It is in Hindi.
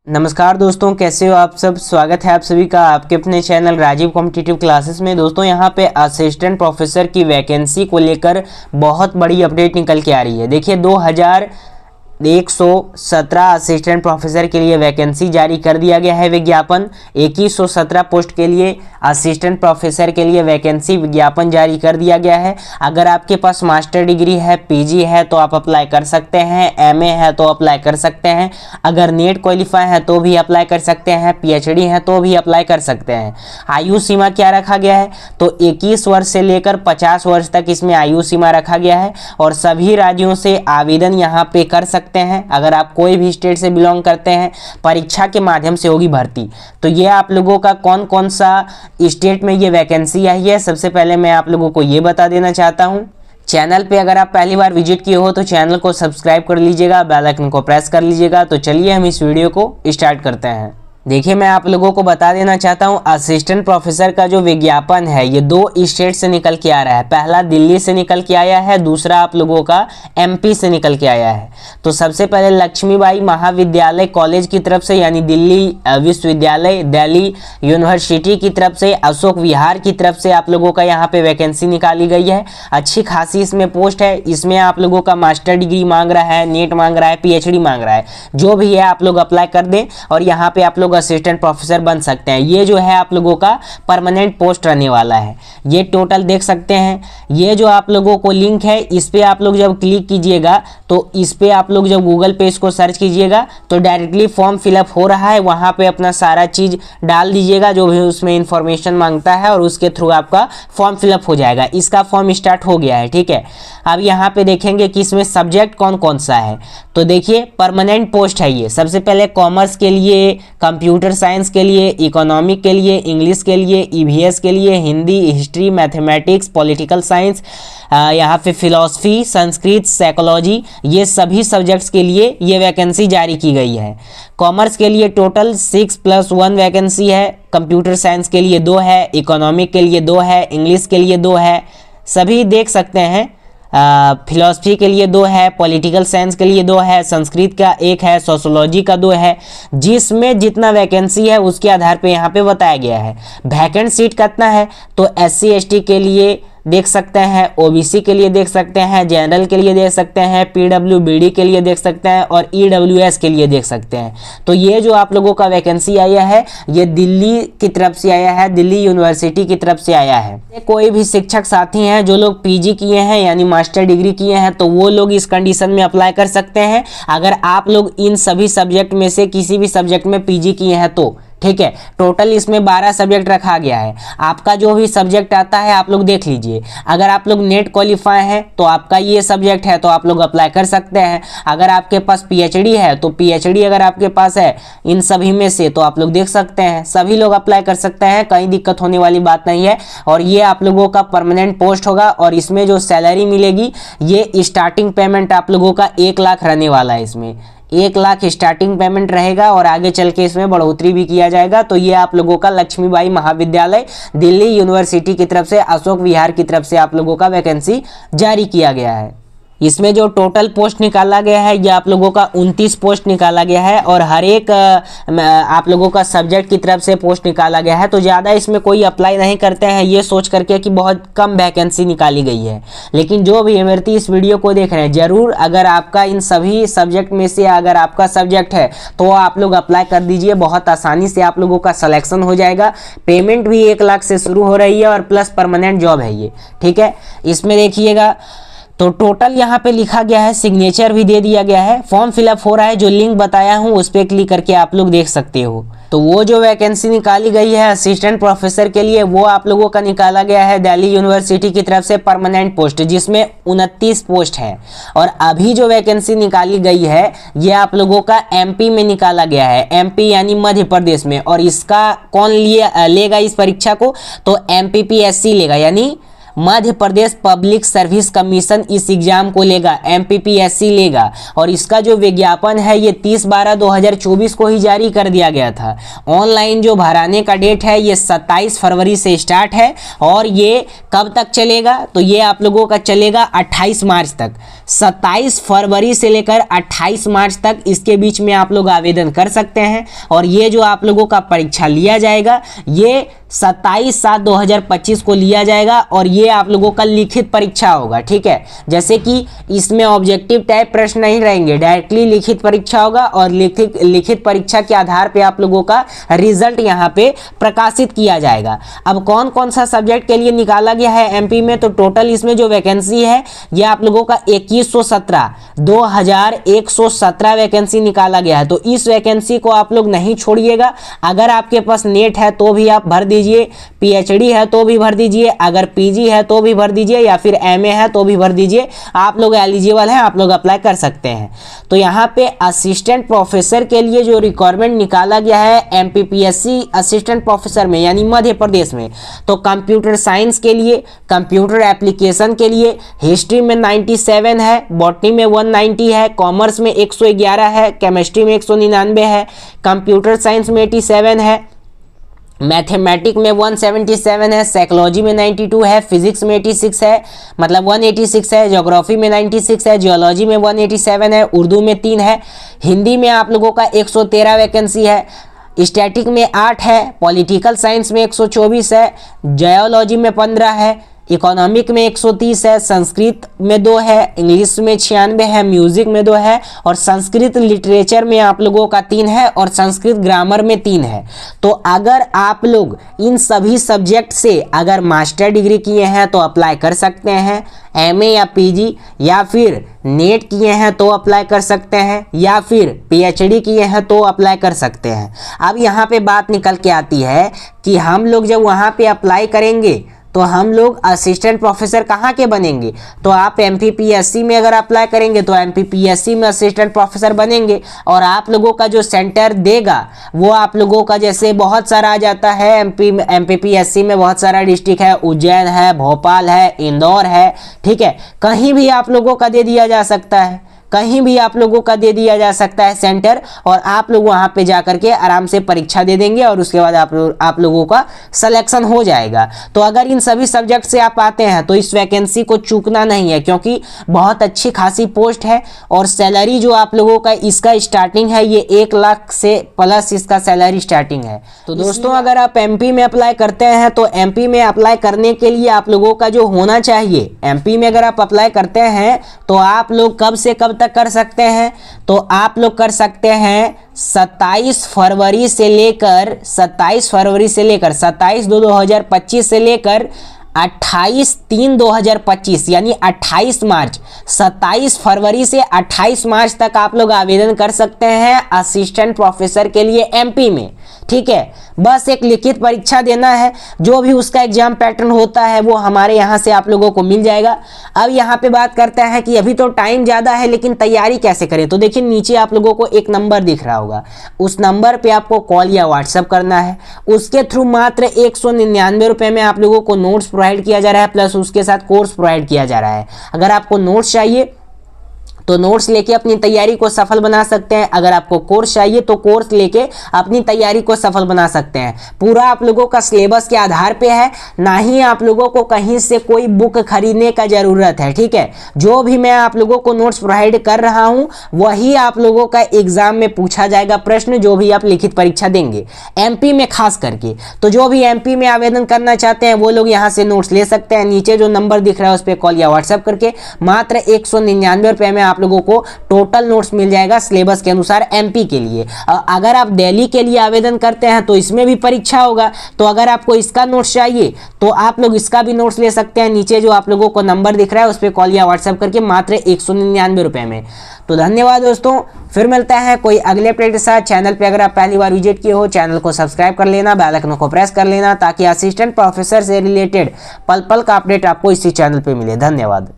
नमस्कार दोस्तों, कैसे हो आप सब। स्वागत है आप सभी का आपके अपने चैनल राजीव कॉम्पिटिटिव क्लासेस में। दोस्तों यहाँ पे असिस्टेंट प्रोफेसर की वैकेंसी को लेकर बहुत बड़ी अपडेट निकल के आ रही है। देखिए 2117 असिस्टेंट प्रोफेसर के लिए वैकेंसी जारी कर दिया गया है विज्ञापन। 2117 पोस्ट के लिए असिस्टेंट प्रोफेसर के लिए वैकेंसी विज्ञापन जारी कर दिया गया है। अगर आपके पास मास्टर डिग्री है, पीजी है तो आप अप्लाई कर सकते हैं, एमए है तो अप्लाई कर सकते हैं, अगर नेट क्वालिफाई है तो भी अप्लाई कर सकते हैं, पीएचडी है तो भी अप्लाई कर सकते हैं। आयु सीमा क्या रखा गया है तो 21 वर्ष से लेकर 50 वर्ष तक इसमें आयु सीमा रखा गया है और सभी राज्यों से आवेदन यहाँ पे कर सकते हैं। अगर आप कोई भी स्टेट से बिलोंग करते हैं, परीक्षा के माध्यम से होगी भर्ती। तो ये आप लोगों का कौन कौन सा स्टेट में ये वैकेंसी आई है, सबसे पहले मैं आप लोगों को ये बता देना चाहता हूं। चैनल पे अगर आप पहली बार विजिट किए हो तो चैनल को सब्सक्राइब कर लीजिएगा, बेल आइकन को प्रेस कर लीजिएगा। तो चलिए हम इस वीडियो को स्टार्ट करते हैं। देखिए मैं आप लोगों को बता देना चाहता हूं, असिस्टेंट प्रोफेसर का जो विज्ञापन है ये 2 स्टेट से निकल के आ रहा है। पहला दिल्ली से निकल के आया है, दूसरा आप लोगों का एमपी से निकल के आया है। तो सबसे पहले लक्ष्मीबाई महाविद्यालय कॉलेज की तरफ से, यानी दिल्ली विश्वविद्यालय, दिल्ली यूनिवर्सिटी की तरफ से, अशोक विहार की तरफ से आप लोगों का यहाँ पे वैकेंसी निकाली गई है। अच्छी खासी इसमें पोस्ट है। इसमें आप लोगों का मास्टर डिग्री मांग रहा है, नेट मांग रहा है, पीएचडी मांग रहा है, जो भी है आप लोग अप्लाई कर दें और यहाँ पे आप लोग असिस्टेंट प्रोफेसर बन सकते हैं। ये जो है आप लोगों का परमानेंट पोस्ट रहने वाला है। ये टोटल देख सकते हैं। ये जो आप लोगों को लिंक है इस पे आप लोग जब क्लिक कीजिएगा तो इस पे आप लोग जब गूगल पे इसको सर्च कीजिएगा तो डायरेक्टली फॉर्म फिलअप हो रहा है। वहां पे अपना सारा चीज डाल दीजिएगा जो भी उसमें इंफॉर्मेशन मांगता है और उसके थ्रू आपका फॉर्म फिलअप हो जाएगा। इसका फॉर्म स्टार्ट हो गया है, ठीक है। अब यहाँ पे देखेंगे कि इसमें सब्जेक्ट कौन कौन सा है। तो देखिए परमानेंट पोस्ट है ये। सबसे पहले कॉमर्स के लिए, कंप्यूटर साइंस के लिए, इकोनॉमिक के लिए, इंग्लिश के लिए, ईवीएस के लिए, Hindi, history, mathematics, political science, यहाँ पे फिलॉसफी, संस्कृत, साइकोलॉजी, ये सभी सब्जेक्ट्स के लिए ये वैकेंसी जारी की गई है। कॉमर्स के लिए टोटल 6+1 वैकेंसी है, कंप्यूटर साइंस के लिए 2 है, इकोनॉमिक के लिए 2 है, इंग्लिश के लिए 2 है, सभी देख सकते हैं। फिलॉसफी के लिए 2 है, पॉलिटिकल साइंस के लिए 2 है, संस्कृत का 1 है, सोशोलॉजी का 2 है। जिसमें जितना वैकेंसी है उसके आधार पे यहाँ पे बताया गया है। वैकेंट सीट कितना है तो SC ST के लिए देख सकते हैं, OBC के लिए देख सकते हैं, जनरल के लिए देख सकते हैं, PWBD के लिए देख सकते हैं और EWS के लिए देख सकते हैं। तो ये जो आप लोगों का वैकेंसी आया है ये दिल्ली की तरफ से आया है, दिल्ली यूनिवर्सिटी की तरफ से आया है। कोई भी शिक्षक साथी हैं जो लोग PG किए हैं यानी मास्टर डिग्री किए हैं तो वो लोग इस कंडीशन में अप्लाई कर सकते हैं। अगर आप लोग इन सभी सब्जेक्ट में से किसी भी सब्जेक्ट में PG किए हैं तो ठीक है। टोटल इसमें 12 सब्जेक्ट रखा गया है। आपका जो भी सब्जेक्ट आता है आप लोग देख लीजिए। अगर आप लोग नेट क्वालिफाई हैं तो आपका ये सब्जेक्ट है तो आप लोग अप्लाई कर सकते हैं। अगर आपके पास पीएचडी है तो पीएचडी अगर आपके पास है इन सभी में से तो आप लोग देख सकते हैं। सभी लोग अप्लाई कर सकते हैं, कहीं दिक्कत होने वाली बात नहीं है। और ये आप लोगों का परमानेंट पोस्ट होगा और इसमें जो सैलरी मिलेगी ये स्टार्टिंग पेमेंट आप लोगों का 1 लाख रहने वाला है। इसमें 1 लाख स्टार्टिंग पेमेंट रहेगा और आगे चल के इसमें बढ़ोतरी भी किया जाएगा। तो ये आप लोगों का लक्ष्मीबाई महाविद्यालय दिल्ली यूनिवर्सिटी की तरफ से, अशोक विहार की तरफ से आप लोगों का वैकेंसी जारी किया गया है। इसमें जो टोटल पोस्ट निकाला गया है ये आप लोगों का 29 पोस्ट निकाला गया है और हर एक आप लोगों का सब्जेक्ट की तरफ से पोस्ट निकाला गया है। तो ज़्यादा इसमें कोई अप्लाई नहीं करते हैं ये सोच करके कि बहुत कम वैकेंसी निकाली गई है। लेकिन जो भी अभ्यर्थी इस वीडियो को देख रहे हैं ज़रूर अगर आपका इन सभी सब्जेक्ट में से अगर आपका सब्जेक्ट है तो आप लोग अप्लाई कर दीजिए। बहुत आसानी से आप लोगों का सिलेक्शन हो जाएगा। पेमेंट भी 1 लाख से शुरू हो रही है और प्लस परमानेंट जॉब है ये, ठीक है। इसमें देखिएगा तो टोटल यहाँ पे लिखा गया है, सिग्नेचर भी दे दिया गया है, फॉर्म फिलअप हो रहा है। जो लिंक बताया हूँ उस पर क्लिक करके आप लोग देख सकते हो। तो वो जो वैकेंसी निकाली गई है असिस्टेंट प्रोफेसर के लिए वो आप लोगों का निकाला गया है दिल्ली यूनिवर्सिटी की तरफ से परमानेंट पोस्ट, जिसमें 29 पोस्ट है। और अभी जो वैकेंसी निकाली गई है ये आप लोगों का MP में निकाला गया है, MP यानी मध्य प्रदेश में। और इसका कौन लेगा इस परीक्षा को तो MPPSC लेगा, यानी Madhya Pradesh public service commission इस एग्जाम को लेगा, MPPSC लेगा। और इसका जो विज्ञापन है ये 30/12/2024 को ही जारी कर दिया गया था। ऑनलाइन जो भराने का डेट है ये 27 फरवरी से स्टार्ट है और ये कब तक चलेगा तो ये आप लोगों का चलेगा 28 मार्च तक। 27 फरवरी से लेकर 28 मार्च तक इसके बीच में आप लोग आवेदन कर सकते हैं। और ये जो आप लोगों का परीक्षा लिया जाएगा ये 27/7/2025 को लिया जाएगा और ये आप लोगों का लिखित परीक्षा होगा। ठीक है, जैसे कि इसमें ऑब्जेक्टिव टाइप प्रश्न नहीं रहेंगे, डायरेक्टली लिखित परीक्षा होगा और लिखित परीक्षा के आधार पे आप लोगों का रिजल्ट यहाँ पे प्रकाशित किया जाएगा। अब कौन कौन सा सब्जेक्ट के लिए निकाला गया है एमपी में, तो टोटल इसमें जो वैकेंसी है ये आप लोगों का 2117 वैकेंसी निकाला गया है। तो इस वैकेंसी को आप लोग नहीं छोड़िएगा। अगर आपके पास नेट है तो भी आप भर दीजिए, पीएचडी है तो भी भर दीजिए, अगर पीजी है तो भी भर दीजिए या फिर एमए है तो भी भर दीजिए। आप लोग एलिजिबल हैं, आप लोग अप्लाई कर सकते हैं। तो यहाँ पे असिस्टेंट प्रोफेसर के लिए जो रिक्वायरमेंट निकाला गया है एमपीपीएससी असिस्टेंट प्रोफेसर में यानी मध्य प्रदेश में, तो कंप्यूटर साइंस के लिए, कंप्यूटर एप्लीकेशन के लिए हिस्ट्री में 97 है, बॉटनी में 190 है, कॉमर्स में 111 है, केमिस्ट्री में 199 है, कंप्यूटर साइंस में 87 है, मैथमेटिक्स में 177 है, साइकोलॉजी में 92 है, फिजिक्स में 86 है, मतलब 186 है, ज्योग्राफी में 96 है, जियोलॉजी में 187 है, उर्दू में 3 है, हिंदी में आप लोगों का 113 वैकेंसी है, स्टैटिक में 8 है, पॉलिटिकल साइंस में 124 है, जियोलॉजी में 15 है, इकोनॉमिक में 130 है, संस्कृत में 2 है, इंग्लिश में 96 है, म्यूजिक में 2 है और संस्कृत लिटरेचर में आप लोगों का 3 है और संस्कृत ग्रामर में 3 है। तो अगर आप लोग इन सभी सब्जेक्ट से अगर मास्टर डिग्री किए हैं तो अप्लाई कर सकते हैं, एमए या पीजी, या फिर नेट किए हैं तो अप्लाई कर सकते हैं, या फिर पीएचडी किए हैं तो अप्लाई कर सकते हैं। अब यहाँ पे बात निकल के आती है कि हम लोग जब वहाँ पे अप्लाई करेंगे तो हम लोग असिस्टेंट प्रोफेसर कहाँ के बनेंगे, तो आप एमपीपीएससी में अगर अप्लाई करेंगे तो एमपीपीएससी में असिस्टेंट प्रोफेसर बनेंगे और आप लोगों का जो सेंटर देगा वो आप लोगों का जैसे बहुत सारा आ जाता है। एमपीपीएससी में बहुत सारा डिस्ट्रिक्ट है, उज्जैन है, भोपाल है, इंदौर है, ठीक है, कहीं भी आप लोगों का दे दिया जा सकता है, कहीं भी आप लोगों का दे दिया जा सकता है सेंटर और आप लोग वहां पे जाकर के आराम से परीक्षा दे देंगे और उसके बाद आप लोगों का सिलेक्शन हो जाएगा। तो अगर इन सभी सब्जेक्ट से आप आते हैं तो इस वैकेंसी को चूकना नहीं है, क्योंकि बहुत अच्छी खासी पोस्ट है और सैलरी जो आप लोगों का इसका स्टार्टिंग है ये 1 लाख से प्लस इसका सैलरी स्टार्टिंग है। तो दोस्तों अगर आप एमपी में अप्लाई करते हैं तो एमपी में अप्लाई करने के लिए आप लोगों का जो होना चाहिए, एमपी में अगर आप अप्लाई करते हैं तो आप लोग कब से कब तक कर सकते हैं, तो आप लोग कर सकते हैं 27 फरवरी से लेकर 27/2/2025 से लेकर 28/3/2025 यानी 28 मार्च, 27 फरवरी से 28 मार्च तक आप लोग आवेदन कर सकते हैं असिस्टेंट प्रोफेसर के लिए एमपी में। ठीक है, बस एक लिखित परीक्षा देना है, जो भी उसका एग्जाम पैटर्न होता है वो हमारे यहाँ से आप लोगों को मिल जाएगा। अब यहाँ पे बात करते हैं कि अभी तो टाइम ज़्यादा है लेकिन तैयारी कैसे करें, तो देखिए नीचे आप लोगों को एक नंबर दिख रहा होगा, उस नंबर पे आपको कॉल या व्हाट्सअप करना है। उसके थ्रू मात्र 199 रुपये में आप लोगों को नोट्स प्रोवाइड किया जा रहा है, प्लस उसके साथ कोर्स प्रोवाइड किया जा रहा है। अगर आपको नोट्स चाहिए तो नोट्स लेके अपनी तैयारी को सफल बना सकते हैं, अगर आपको कोर्स चाहिए तो कोर्स लेके अपनी तैयारी को सफल बना सकते हैं। पूरा आप लोगों का सिलेबस के आधार पे है, ना ही आप लोगों को कहीं से कोई बुक खरीदने का जरूरत है। ठीक है, जो भी मैं आप लोगों को नोट्स प्रोवाइड कर रहा हूं वही आप लोगों का एग्जाम में पूछा जाएगा प्रश्न, जो भी आप लिखित परीक्षा देंगे एमपी में खास करके। तो जो भी एमपी में आवेदन करना चाहते हैं वो लोग यहाँ से नोट्स ले सकते हैं। नीचे जो नंबर दिख रहा है उस पर कॉल या व्हाट्सएप करके मात्र 199 रुपये में आप लोगों को टोटल नोट्स मिल जाएगा सिलेबस के अनुसार एमपी के लिए। अगर आप दिल्ली के लिए आवेदन करते हैं तो इसमें भी परीक्षा होगा, तो अगर आपको इसका नोट्स चाहिए तो आप लोग इसका भी नोट्स ले सकते हैं। नीचे जो आप लोगों को नंबर दिख रहा है उस पर कॉल या व्हाट्सएप करके मात्र 199 रुपये में। तो धन्यवाद दोस्तों, फिर मिलता है कोई अगले अपडेट के साथ। चैनल पे अगर आप पहली बार विजिट किए हो चैनल को सब्सक्राइब कर लेना, बेल आइकन को प्रेस कर लेना ताकि असिस्टेंट प्रोफेसर से रिलेटेड पल पल का अपडेट आपको इसी चैनल पे मिले। धन्यवाद।